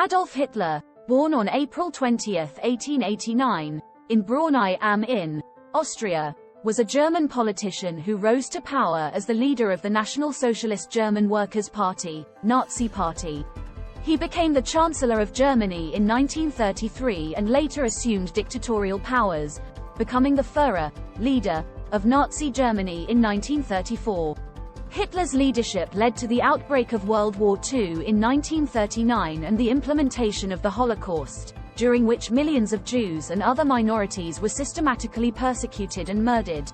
Adolf Hitler, born on April 20, 1889, in Braunau am Inn, Austria, was a German politician who rose to power as the leader of the National Socialist German Workers' Party, Nazi Party. He became the Chancellor of Germany in 1933 and later assumed dictatorial powers, becoming the Führer, leader, of Nazi Germany in 1934. Hitler's leadership led to the outbreak of World War II in 1939 and the implementation of the Holocaust, during which millions of Jews and other minorities were systematically persecuted and murdered.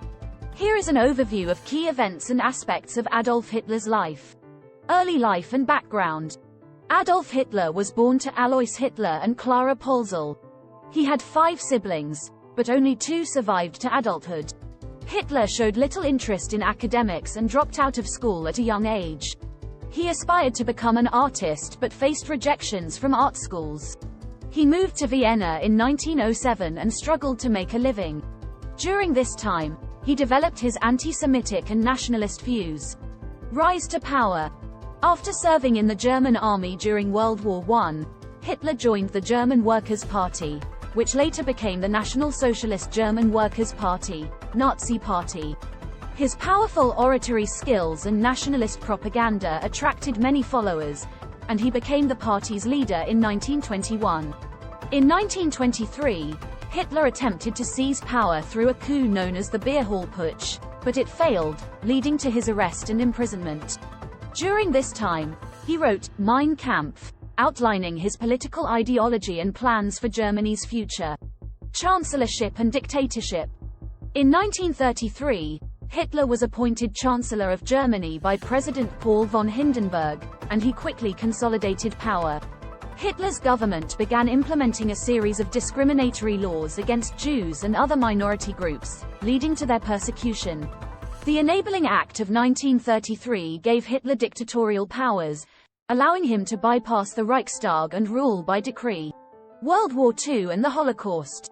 Here is an overview of key events and aspects of Adolf Hitler's life. Early life and background. Adolf Hitler was born to Alois Hitler and Clara Polzel. He had 5 siblings, but only 2 survived to adulthood. Hitler showed little interest in academics and dropped out of school at a young age. He aspired to become an artist but faced rejections from art schools. He moved to Vienna in 1907 and struggled to make a living. During this time, he developed his anti-Semitic and nationalist views. Rise to power. After serving in the German army during World War I, Hitler joined the German Workers' Party, which later became the National Socialist German Workers' Party, Nazi Party. His powerful oratory skills and nationalist propaganda attracted many followers, and he became the party's leader in 1921. In 1923, Hitler attempted to seize power through a coup known as the Beer Hall Putsch, but it failed, leading to his arrest and imprisonment. During this time, he wrote Mein Kampf, outlining his political ideology and plans for Germany's future. Chancellorship and Dictatorship. In 1933, Hitler was appointed Chancellor of Germany by President Paul von Hindenburg, and he quickly consolidated power. Hitler's government began implementing a series of discriminatory laws against Jews and other minority groups, leading to their persecution. The Enabling Act of 1933 gave Hitler dictatorial powers, allowing him to bypass the Reichstag and rule by decree. World War II and the Holocaust.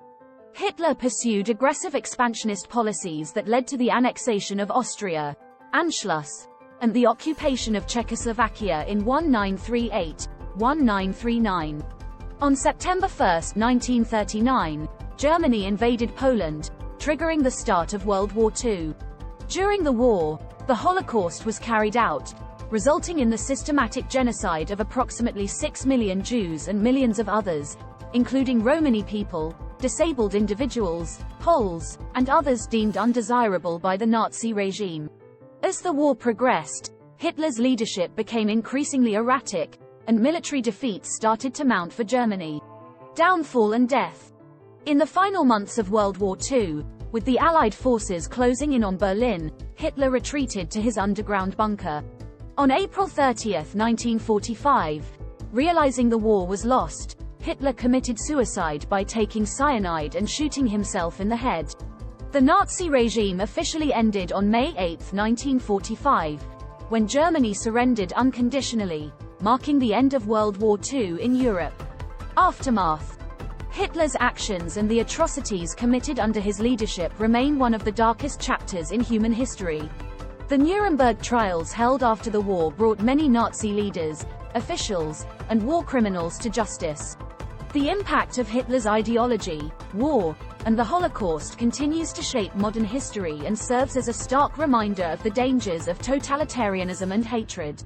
Hitler pursued aggressive expansionist policies that led to the annexation of Austria, Anschluss, and the occupation of Czechoslovakia in 1938-1939. On September 1, 1939, Germany invaded Poland, triggering the start of World War II. During the war, the Holocaust was carried out, resulting in the systematic genocide of approximately 6 million Jews and millions of others, including Romani people, disabled individuals, Poles, and others deemed undesirable by the Nazi regime. As the war progressed, Hitler's leadership became increasingly erratic, and military defeats started to mount for Germany. Downfall and death. In the final months of World War II, with the Allied forces closing in on Berlin, Hitler retreated to his underground bunker. On April 30, 1945, realizing the war was lost, Hitler committed suicide by taking cyanide and shooting himself in the head. The Nazi regime officially ended on May 8, 1945, when Germany surrendered unconditionally, marking the end of World War II in Europe. Aftermath. Hitler's actions and the atrocities committed under his leadership remain one of the darkest chapters in human history. The Nuremberg trials held after the war brought many Nazi leaders, officials, and war criminals to justice. The impact of Hitler's ideology, war, and the Holocaust continues to shape modern history and serves as a stark reminder of the dangers of totalitarianism and hatred.